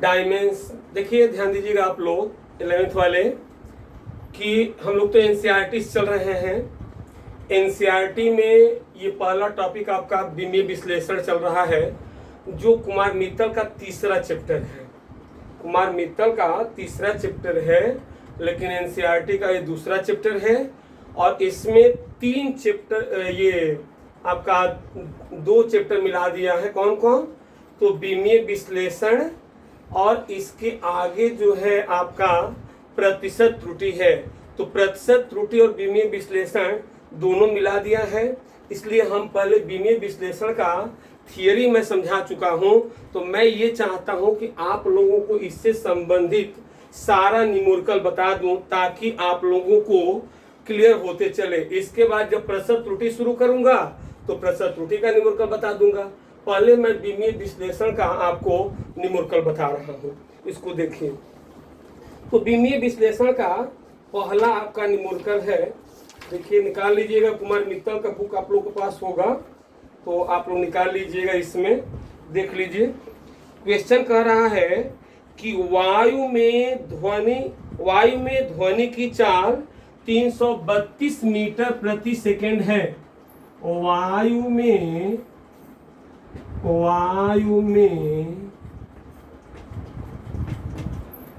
देखिए ध्यान दीजिएगा आप लोग 11th वाले कि हम लोग तो एनसीईआरटी चल रहे हैं। एनसीईआरटी में ये पहला टॉपिक आपका विमीय विश्लेषण चल रहा है, जो कुमार मित्तल का तीसरा चैप्टर है। कुमार मित्तल का तीसरा चैप्टर है, लेकिन एनसीईआरटी का ये दूसरा चैप्टर है। और इसमें 3 चैप्टर, ये आपका 2 चैप्टर मिला दिया है। कौन कौन? तो विमीय विश्लेषण और इसके आगे जो है आपका प्रतिशत त्रुटि है। तो प्रतिशत त्रुटि और विमीय विश्लेषण दोनों मिला दिया है। इसलिए हम पहले विमीय विश्लेषण का थियरी में समझा चुका हूं, तो मैं ये चाहता हूं कि आप लोगों को इससे संबंधित सारा न्यूमेरिकल बता दूं, ताकि आप लोगों को क्लियर होते चले। इसके बाद जब प्रतिशत त्रुटि शुरू करूंगा तो प्रतिशत त्रुटि का न्यूमेरिकल बता दूंगा। पहले मैं विमीय विश्लेषण का आपको न्यूमेरिकल बता रहा हूं, इसको देखिए। तो विमीय विश्लेषण का पहला आपका न्यूमेरिकल है, देखिए निकाल लीजिएगा। कुमार मित्तल का बुक आप लोग के पास होगा, तो आप लोग निकाल लीजिएगा। इसमें देख लीजिए, क्वेश्चन कह रहा है कि वायु में ध्वनि की चाल 332 मीटर प्रति सेकंड है। वायु में ध्वनि की चाल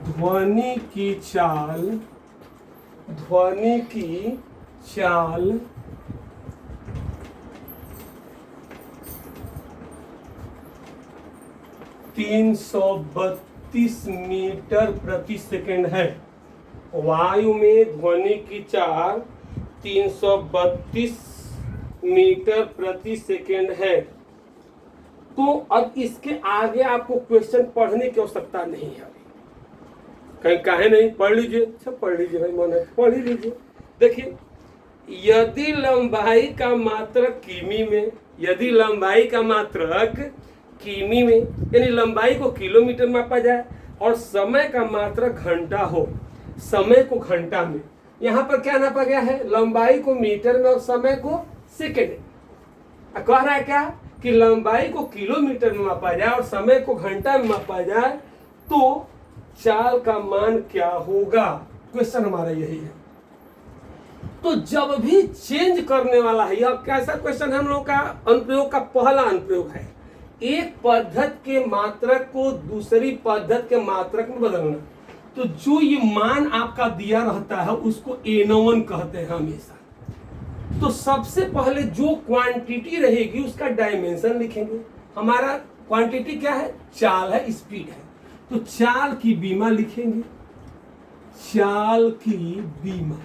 332 मीटर प्रति सेकंड है। वायु में ध्वनि की चाल 332 मीटर प्रति सेकंड है। तो अब इसके आगे आपको क्वेश्चन पढ़ने की आवश्यकता नहीं है। कहीं काहे नहीं, पढ़ लीजिए। अच्छा पढ़ लीजिए भाई, मन है पढ़ ही लीजिए। देखिए, यदि लंबाई का मात्रक किमी में, यदि लंबाई का मात्रक किमी में यानी लंबाई को किलोमीटर मापा जाए और समय का मात्रक घंटा हो, समय को घंटा में, यहाँ पर क्या नापा गया है? लंबाई को मीटर में और समय को सेकेंड। कह रहा है क्या कि लंबाई को किलोमीटर में मापा जाए और समय को घंटा में मापा जाए, तो चाल का मान क्या होगा? क्वेश्चन हमारा यही है। तो जब भी चेंज करने वाला है, यह कैसा क्वेश्चन है? हम लोग का अनुप्रयोग का पहला अनुप्रयोग है। एक पद्धत के मात्रक को दूसरी पद्धत के मात्रक में बदलना। तो जो ये मान आपका दिया रहता है उसको N1 कहते हैं हमेशा। तो सबसे पहले जो क्वांटिटी रहेगी उसका डायमेंशन लिखेंगे। हमारा क्वांटिटी क्या है? चाल है, स्पीड है। तो चाल की बीमा लिखेंगे, चाल की बीमा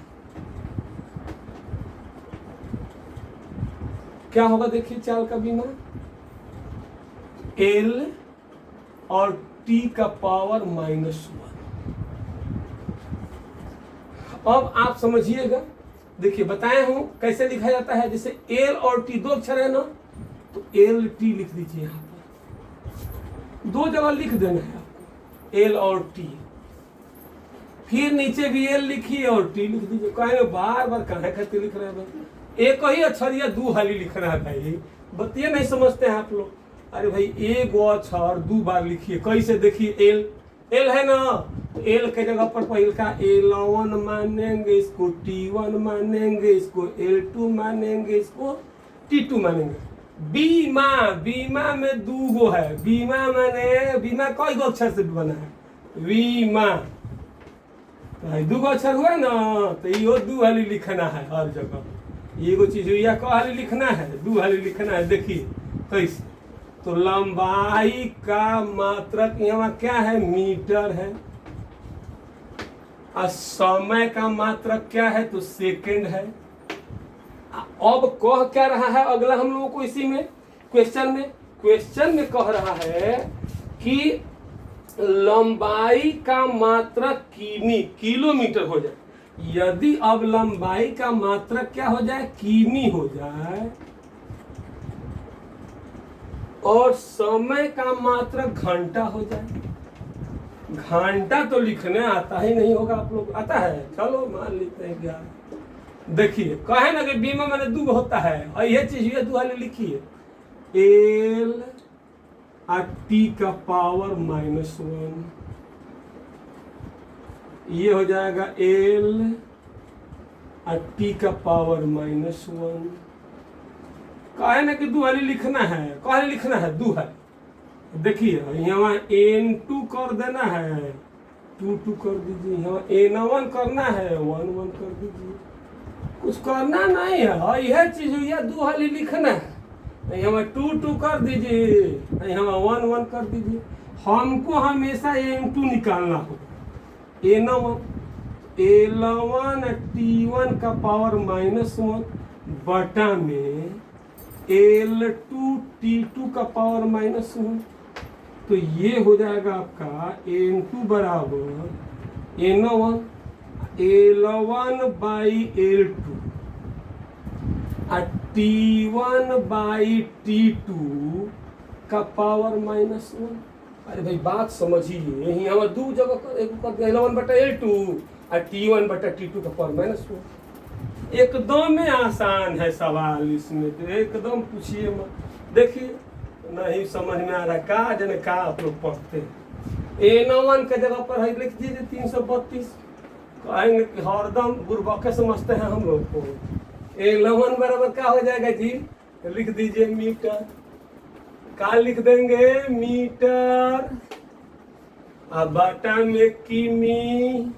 क्या होगा? देखिए, चाल का बीमा L और T का पावर -1। अब आप समझिएगा, देखिए बताए हूं कैसे लिखा जाता है। जैसे L और T 2 अक्षर है ना, तो LT लिख दीजिए। यहां पर 2 जगह लिख देना है आपको, L और T। फिर नीचे भी L लिखिए और T लिख दीजिए। कहे बार बार कहाँ करके लिख रहे हैं भाई? एक ही अक्षर या 2 हाली लिखना है भाई, बतिए नहीं समझते हैं आप लोग। अरे भाई, एक अक्षर 2 बार लिखिए। कैसे? देखिए, L है ना, तो L के जगह पर पहले का L1 मानेंगे, इसको T1 मानेंगे, इसको L2 मानेंगे, इसको T2 मानेंगे। बीमा में 2 गो है। बीमा कई गो अक्षर से बना है? बीमा 2 गो अक्षर हुआ ना, तो यो 2 हाली लिखना है हर जगह। एगो चीज या क हाली लिखना है, 2 हाली लिखना है। देखिए कैसे? तो लंबाई का मात्रक यहाँ क्या है? मीटर है। और समय का मात्रक क्या है? तो सेकंड है। अब कह क्या रहा है अगला हम लोगों को इसी में क्वेश्चन में कह रहा है कि लंबाई का मात्रक किलोमीटर हो जाए। यदि अब लंबाई का मात्रक क्या हो जाए? किमी हो जाए, और समय का मात्रक घंटा हो जाए। घंटा तो लिखने आता ही नहीं होगा, आप लोग आता है? चलो मान लेते हैं क्या। देखिए, कहे ना कि बीमा मैंने 2 होता है, और यह चीज 2 वाले लिखिए, L और टी का पावर -1, ये हो जाएगा एल और टी का पावर -1। कहे ना कि दुहाली लिखना है, कहे लिखना है दुहाली। देखिए यहाँ n2 कर देना है, 2 कर दीजिए, यहाँ n1 करना है, 1 कर दीजिए। कुछ करना नहीं है, यह चीज हुई दुहाली लिखना है। यहाँ 2 कर दीजिए, यहाँ 1 कर दीजिए। हमको हमेशा n2 निकालना होगा, n1 L1 T1 का पावर -1 बटा में L2 T2 का पावर -1। तो ये हो जाएगा आपका N2 बराबर N1 L1 बाई L2 और T1 बाई T2 का पावर -1। अरे भाई बात समझिए, यहाँ दो जगह कर L1 बटा L2 और T1 बटा T2 का पावर -1। एकदम में आसान है सवाल, इसमें तो एकदम पूछिए मत। देखिए नहीं समझ में आ रहा का जन का आप लोग पढ़ते हैं। N1 के जगह पर है लिख दीजिए 332। कहेंगे कि हरदम बुर्बक समझते हैं हम लोग को। L1 बराबर क्या हो जाएगा जी, लिख दीजिए मीटर। का लिख देंगे मीटर, अब बटा में किमी।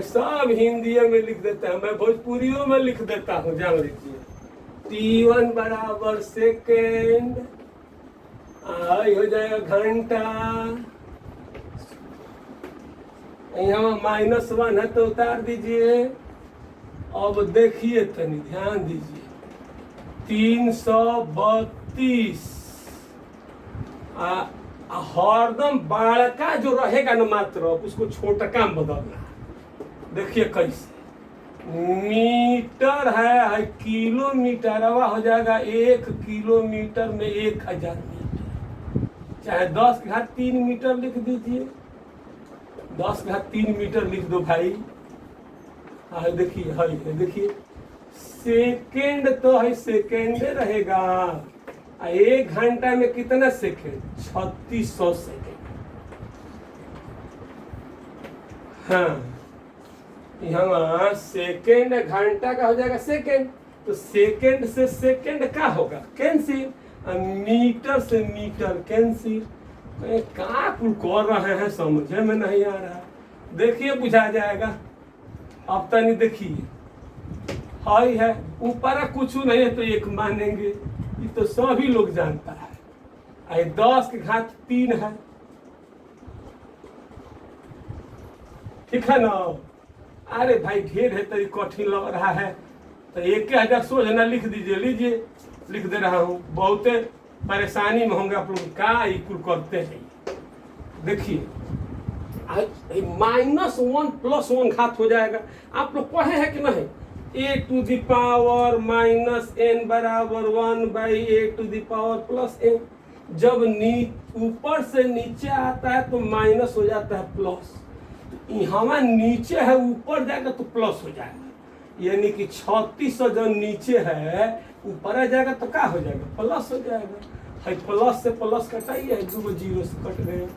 सब हिंदी में लिख देते हैं, मैं भोजपुरियों में लिख देता हूँ, जान लीजिए। T1 बराबर सेकेंड, हो जाएगा घंटा। यहाँ -1 है तो उतार दीजिए। अब देखिए तनी ध्यान दीजिए, 332 हरदम बड़का जो रहेगा ना मात्र उसको छोटा में बदलना। देखिए कैसे, मीटर है किलोमीटर, हो जाएगा 1 किलोमीटर में 1000 मीटर, चाहे 10⁻³ मीटर लिख दीजिए, 10⁻³ मीटर लिख दो भाई। हाँ देखिए, है देखिए, सेकेंड तो है सेकेंड रहेगा। 1 घंटा में कितना सेकेंड, 3600 सेकेंड। हाँ यहाँ सेकेंड घंटा का हो जाएगा सेकेंड, तो सेकेंड से सेकेंड का होगा कैंसिल, मीटर से मीटर कैंसिल। का कुल कर रहे हैं समझे में नहीं आ रहा। देखिए बुझा जाएगा। अब तनी देखिए, हाई है ऊपर कुछ नहीं है तो 1 मानेंगे, ये तो सभी लोग जानता है। 10⁻³ है, ठीक है ना। अरे भाई ढेर है तो कठिन लग रहा है, तो 1000 सोचना लिख दीजिए, लीजिए लिख दे रहा हूँ। बहुत परेशानी में होंगे आप लोग, का इक्वल करते हैं। देखिए -1 + 1 घात हो जाएगा। आप लोग पढ़े हैं कि नहीं, a⁻n बराबर 1/a⁻+ n। जब ऊपर से नीचे आता है तो माइनस हो जाता है प्लस, यहाँ नीचे है ऊपर जाएगा तो प्लस हो जाएगा। यानी कि 3600 जो नीचे है ऊपर आ जाएगा तो क्या हो जाएगा, प्लस हो जाएगा। है प्लस से प्लस कटाइए, 2 0 से कट गए।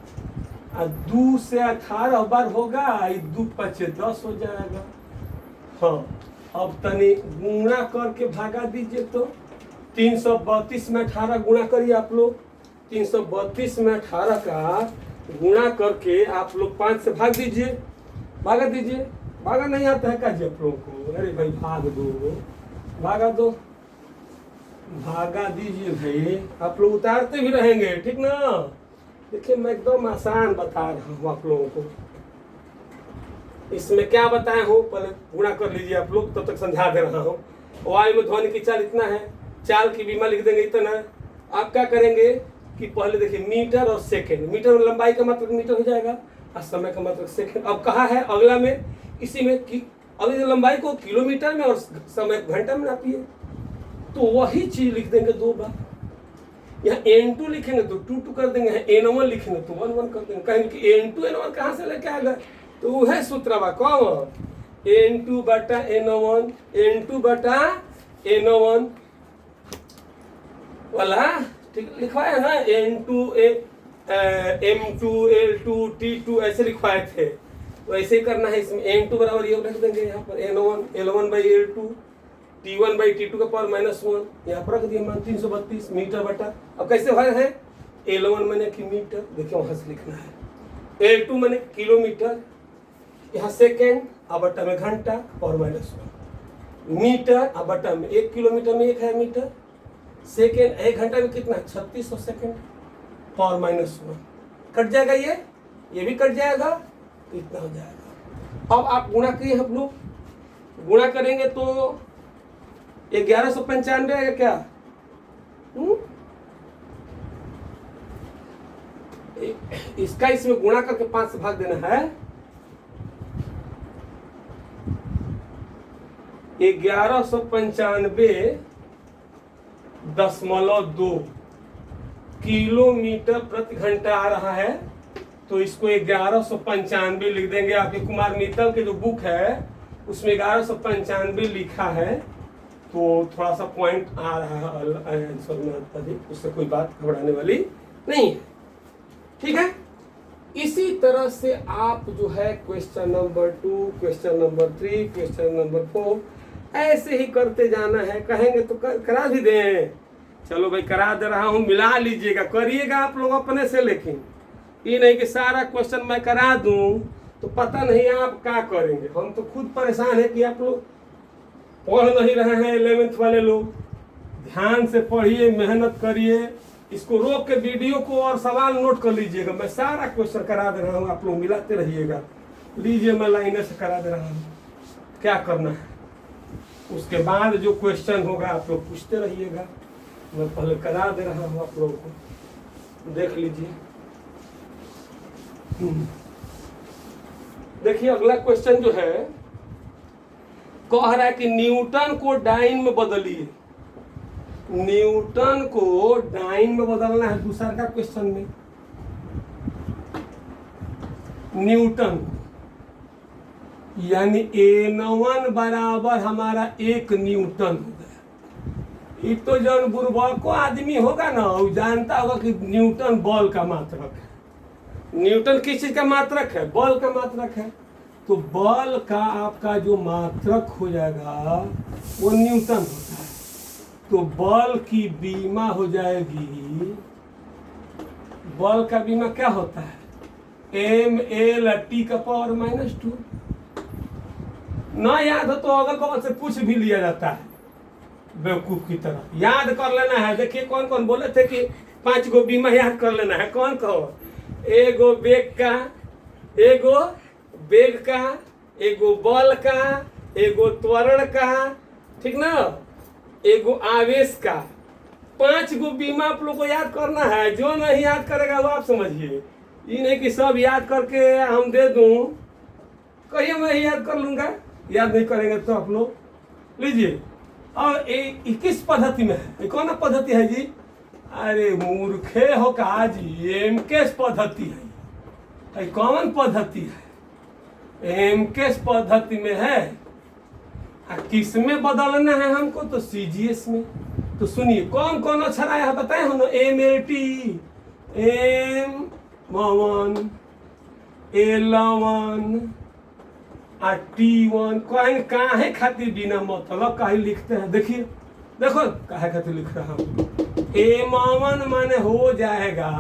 2 से 18 बार होगा, 2 × 5 = 10 हो जाएगा। हाँ अब तनी गुणा करके भागा दीजिए, तो 332 में 18 गुणा करिए आप लोग। 332 में 18 का गुणा करके आप लोग 5 से भाग दीजिए, भागा दीजिए। भागा नहीं आता है क्या जी आप लोगों को? अरे भाई भाग दो, भागा दो, भागा दीजिए भाई। आप लोग उतारते भी रहेंगे, ठीक ना। देखिए मैं एकदम आसान बता रहा हूँ आप लोगों को। इसमें क्या बताया हूँ, पहले गुणा कर लीजिए आप लोग, तब तक समझा दे रहा हूँ। वायु में ध्वनि की चाल इतना है, चाल की बीमा लिख देंगे इतना। आप क्या करेंगे कि पहले देखिए मीटर और सेकंड, मीटर में लंबाई का मतलब मीटर हो जाएगा और समय का मतलब सेकंड। अब कहा है अगला में, इसी में कि अगली लंबाई को किलोमीटर में और समय घंटा में नापिए, तो वही चीज लिख देंगे 2 बार। यहाँ N2 लिखेंगे तो 2 कर देंगे, N1 लिखेंगे तो 1 कर देंगे। कहेंगे कि N2 N1 कहाँ से लेके आ गए, तो वह सूत्र बा कौन, N2 बटा N1 वाला ठीक लिखवाया ना, M2L2T2 ऐसे लिखवाए थे, वैसे ही करना है इसमें। N2 बराबर ये रख देंगे यहाँ पर L1/L2 T1/T2 का पावर -1 यहाँ पर रख दिया मान 332 मीटर बटा। अब कैसे भर है, L1 मैंने कि मीटर, देखिए वहां से लिखना है, L2 मैंने किलोमीटर, यहाँ सेकेंड अब बटा में घंटा पावर -1 मीटर, अब बटा में 1 किलोमीटर में 1 है मीटर, सेकेंड 1 घंटा में कितना 3600 सेकेंड पावर -1 कट जाएगा, ये भी कट जाएगा, इतना हो जाएगा। अब आप गुणा करिए, हम लोग गुणा करेंगे तो 1195 आएगा क्या, इसका इसमें गुणा करके 5 से भाग देना है। 1195.2 किलोमीटर प्रति घंटा आ रहा है, तो इसको 1195 लिख देंगे। आपके कुमार मित्तल के जो बुक है उसमें 1195 लिखा है, तो थोड़ा सा पॉइंट आ रहा है आंसर में अधिक, उससे कोई बात घबराने वाली नहीं है, ठीक है। इसी तरह से आप जो है question number 2, question number 3, question number 4 ऐसे ही करते जाना है। कहेंगे तो करा भी दें, चलो भाई करा दे रहा हूँ, मिला लीजिएगा, करिएगा आप लोग अपने से, लेकिन ये नहीं कि सारा क्वेश्चन मैं करा दूं तो पता नहीं आप क्या करेंगे। हम तो खुद परेशान है कि आप लोग पढ़ नहीं रहे हैं, 11th वाले लोग। ध्यान से पढ़िए, मेहनत करिए, इसको रोक के वीडियो को और सवाल नोट कर लीजिएगा। मैं सारा क्वेश्चन करा दे रहा हूँ, आप लोग मिलाते रहिएगा। लीजिए मैं लाइनर से करा दे रहा हूँ, क्या करना है, उसके बाद जो क्वेश्चन होगा आप लोग पूछते रहिएगा। मैं पहले करा दे रहा हूँ, आप लोगों को देख लीजिए। देखिए अगला क्वेश्चन जो है कह रहा है कि न्यूटन को डाइन में बदलिए। न्यूटन को डाइन में बदलना है दूसरा का क्वेश्चन में। न्यूटन यानी N1 बराबर हमारा 1 न्यूटन हो गया। ये तो जन बुर्बको आदमी होगा ना, वो जानता होगा कि न्यूटन बल का मात्रक है। न्यूटन किस चीज का मात्रक है, बल का मात्रक है। तो बल का आपका जो मात्रक हो जाएगा वो न्यूटन होता है। तो बल की बीमा हो जाएगी, बल का बीमा क्या होता है, mLT का पावर -2। ना याद हो तो अगल बगल से पूछ भी लिया जाता है, बेवकूफ की तरह याद कर लेना है। देखिए कौन कौन बोले थे कि 5 गो बीमा याद कर लेना है, कौन कहो, एगो वेग का, एगो वेग का, एगो बल का, एगो त्वरण का, ठीक ना, एगो आवेश का। 5 गो बीमा आप लोग को याद करना है। जो नहीं याद करेगा वो आप समझिए, ये नहीं कि सब याद करके हम दे दूं, कहिए मैं याद कर लूंगा, याद नहीं करेंगे तो आप लोग लीजिए। और ये किस पद्धति में है, ये कौन पद्धति है जी, अरे मूर्खे हो का जी, एमकेस पद्धति है। कौन पद्धति है, एमकेस पद्धति में है। किस में बदलना है हमको, तो सीजीएस में। तो सुनिए कौन कौन अक्षर आया है बताए हम, mLT, M1, L1 और T1। कहेंगे काहे खातिर बिना मतलब काहे लिखते हैं, देखिए देखो काहे खातिर लिख रहा हूँ। M1 माने हो जाएगा,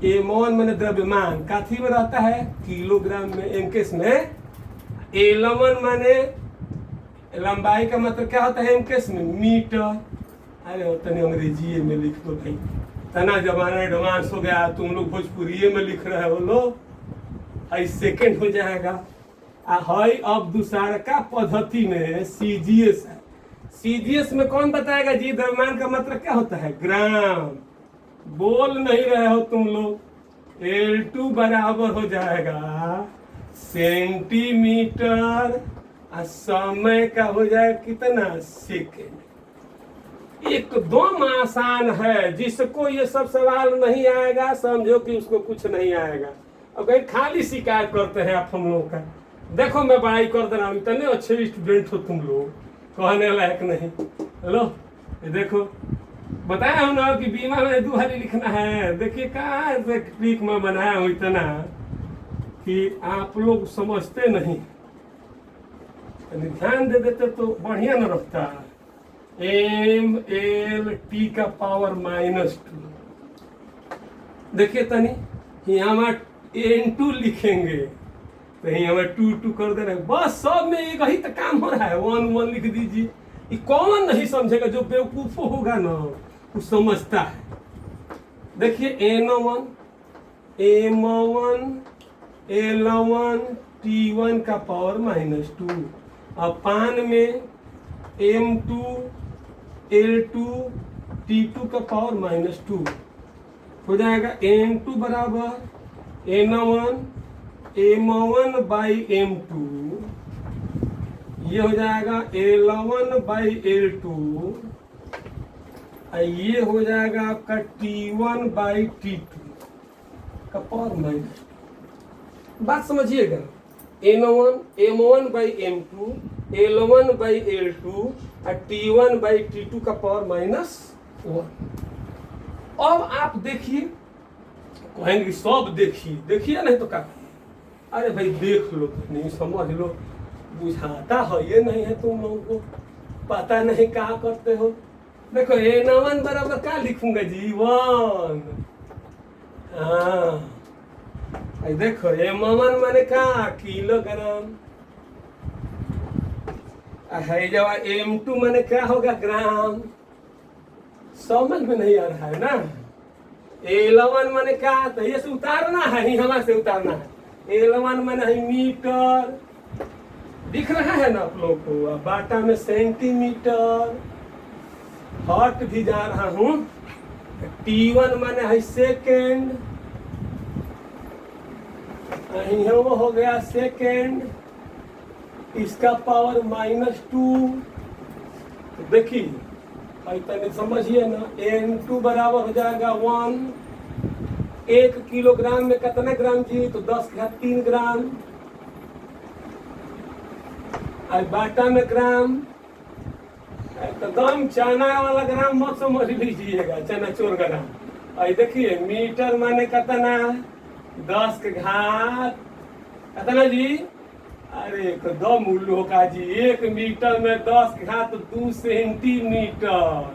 M1 माने द्रव्यमान, काथी में रहता है, किलोग्राम में, एमकेस में। L1 माने लंबाई का मतलब क्या होता है एमकेस में, मीटर। अरे तने अंग्रेजी में लिख दो भाई, तना जमाना एडवांस हो गया, तुम लोग भोजपुरी में लिख रहे हो लो, आई सेकेंड हो जाएगा। हाई अब दूसरा का पद्धति में सीजीएस है। सीजीएस में कौन बताएगा जी, द्रव्यमान का मतलब क्या होता है, ग्राम। बोल नहीं रहे हो तुम लोग। L2 बराबर हो जाएगा सेंटीमीटर, और समय का हो जाएगा कितना, सेकेंड। एकदम आसान है, जिसको ये सब सवाल नहीं आएगा समझो कि उसको कुछ नहीं आएगा। अब कहीं खाली शिकायत करते हैं आप हम लोगों का। देखो मैं पढ़ाई कर दे रहा हूँ, इतने अच्छे स्टूडेंट हो तुम लोग, कहने लायक नहीं। हेलो ये देखो बताया हूँ ना कि बीमा में दुहारी लिखना है। देखिए कहाँ से ट्रिक में बनाया हूँ इतना कि आप लोग समझते नहीं, ध्यान दे देते तो बढ़िया न रखता। MLT का पावर -2। देखिए तनी यहाँ N2 लिखेंगे तो यहाँ 2 कर दे रहे, बस सब में एक ही तो काम हो रहा है। 1 लिख दीजिए। ये कौन नहीं समझेगा, जो बेवकूफ होगा ना वो समझता है। देखिए N1 M1 L1 T1 का पावर -2, और पान में M2 L2 T2 का पावर -2 हो जाएगा। N2 बराबर N1 M1 बाई M2, ये हो जाएगा L1 बाई L2, ये हो जाएगा आपका T1 बाई T2 का पावर -2। बात समझिएगा, N1 M1 by M2 L1 by L2 और T1 बाई T2 का पावर -1। अब आप देखिए, कहेंगे सब देखिए नहीं तो क्या। अरे भाई देख लो, नहीं समझ लो, बुझाता है ये नहीं है तुम लोगों को, पता नहीं क्या करते हो। देखो N1 बराबर क्या लिखूंगा जी, 1। हाँ देखो M1 माने क्या, किलोग्राम है। जब M2 माने क्या होगा, ग्राम। समझ में नहीं आ रहा है ना। L1 माने क्या, तो ये से उतारना है, ही हमारे से उतारना है। L1 माने है मीटर, दिख रहा है ना आप लोग को। बाटा में सेंटीमीटर, हॉट भी जा रहा हूं। T1 माने है सेकेंड, वो हो गया सेकेंड, इसका पावर -2। देखिए तनिक समझिए ना, N2 बराबर हो जाएगा 1। 1 किलोग्राम में कितना ग्राम जी, तो 10⁻³ ग्राम। बाटा में ग्राम, एकदम चना वाला ग्राम मत समझ लीजिएगा, चनाचोर ग्राम। देखिए मीटर माने कितना, 10⁻, कितना जी, अरे एकदम उल्लू का जी। 1 मीटर में 10⁻² सेंटीमीटर।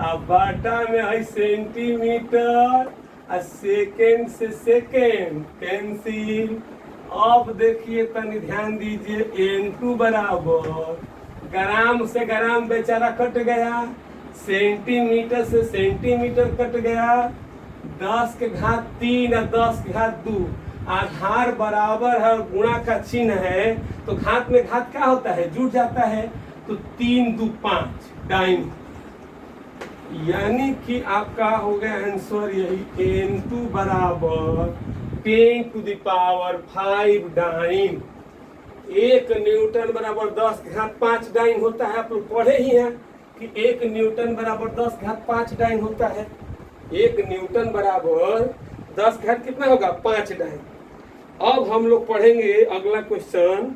अब बाटा में है सेंटीमीटर, और सेकेंड से सेकेंड कैंसिल। अब देखिए तनी ध्यान दीजिए, N2 बराबर ग्राम से ग्राम बेचारा कट गया, सेंटीमीटर से सेंटीमीटर कट गया। 10⁻³ और 10⁻², आधार बराबर है, गुणा का चिन्ह है, तो घात में घात क्या होता है, जुड़ जाता है। तो 3 2 5 डाइन, यानी कि आपका हो गया आंसर यही। N2 बराबर 10⁵ डाइन। 1 न्यूटन बराबर 10⁵5 डाइन होता है। आप लोग पढ़े ही हैं कि 1 न्यूटन बराबर 10⁵5 डाइन होता है। 1 न्यूटन बराबर 10 घात कितना होगा, 5 डाइन। अब हम लोग पढ़ेंगे अगला क्वेश्चन।